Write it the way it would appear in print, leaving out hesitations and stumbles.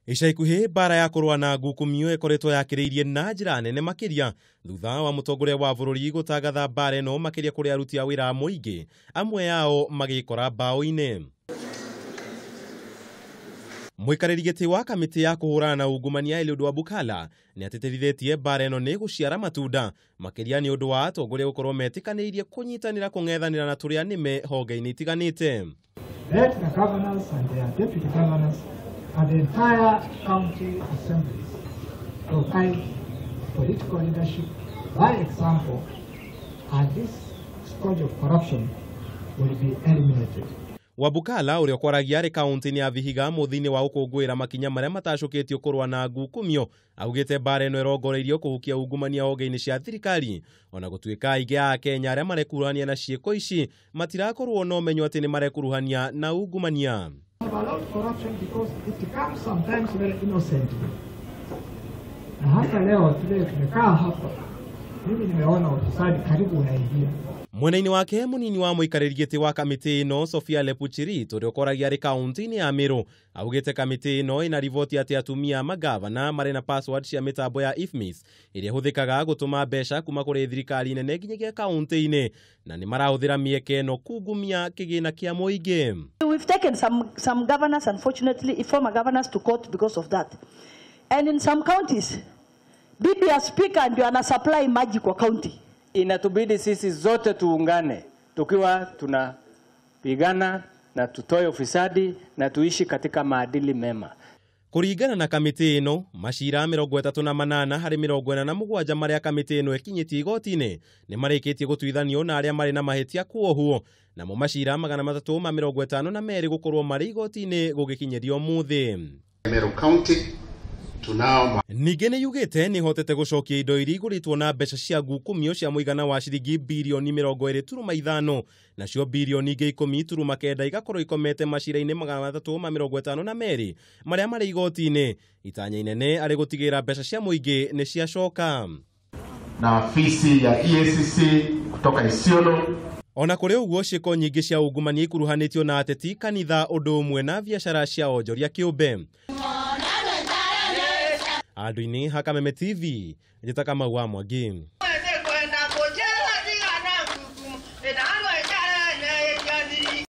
Ica ikuhĩ mbara ya kurua na gukunguira ikoretwo yakĩrĩirie na njĩra nene makiria thutha wa mũtongoria wa bũrũri gũtangatha mbara ĩno makiria kũrĩ aruti a wĩra mũingĩ, amwe yao magĩkora mbaũ-inĩ. Muikariri giti wa kamiti ya kuhurana na ungumania Eliud Wabukhala ni atĩtĩrithĩtie mbara ĩno niguciara matunda makiria nĩ ũndũ wa atongoria gũkorwo metikanĩirie kunyitanira kung'ethanĩra na tũrĩa nĩme honge-inĩ itiganĩte. Let the governors and their deputy governors and the entire county assemblies provide political leadership by example, and this scourge of corruption will be eliminated. Wabukhala ũrĩa kwaragia arĩ kaunti-inĩ ya Vihiga mũthi-inĩ wa gukunguira makinya marĩa matacukitio kurua na gukunguira, augĩte mbara ĩno ĩrongoreirio kuhukia ungumania honge-inĩ cia thirikari, ona gũtuĩka aingĩ a Kenya arĩa marekuruhania na ciĩko ici matirakorwo na ũmenyo atĩ nĩ marekuruhania na ungumania. Na hata leo tumekaa hapa, mimi nimeona ufisadi karibu unaingia. Mwena-inĩ wake munini wa muikariri giti wa kamiti ĩno Sofia Lepuchiri ũrĩa ũkoragia arĩ kaunti-inĩ ya Meru, augĩte kamiti ĩno ĩna riboti atĩ atumia magavana marĩ na password cia mitambo ya IFMIS ĩrĩa hũthĩkaga gũtũma mbeca kuma kũrĩ thirikari nene nginyagia kaunti-inĩ, na nĩ marahũthĩra mĩeke ĩno kungumia kĩgĩna kĩa mũingĩ. We've taken some governors, unfortunately, former governors, to court because of that. And in some counties, bibi ya speaker ndio ana supply maji kwa county. Inatubidi sisi zote tuungane tukiwa tunapigana na tutoe ufisadi na tuishi katika maadili mema. Kũringana na kamiti ĩno, macira 38 harĩ 47 marĩa kamiti ĩno ĩkinyĩtie igoti-inĩ nĩ marĩkĩtie gũtuithanio na arĩa marĩ na mahĩtia kuohwo, namo macira 352 gũkorwo marĩ igoti-inĩ gũgĩkinyĩrio mũthĩ. Meru County ningĩ nĩ yugite nĩ hotete gũcokia indo iria igũrĩtwo na mbeca cia gukunguira cia mũigana wa ciringi birioni 20.5 nacio birioni 10.9 igakorwo ikomete macira-inĩ 352 marĩa marĩ igoti-inĩ, itanya inene arĩ gũtigĩra mbeca cia mũingĩ nĩ ciacoka. Na afisi ya EACC kutoka Isiolo. Ona kũrĩ ũguo ciĩko nyingĩ cia ungumania ikuruhanĩtio na ateti, kanitha, ũndũ ũmwe na biacara cia onjoria kĩũmbe. Andũ-inĩ ha Kameme TV, njĩta Kamau wa Mwangi.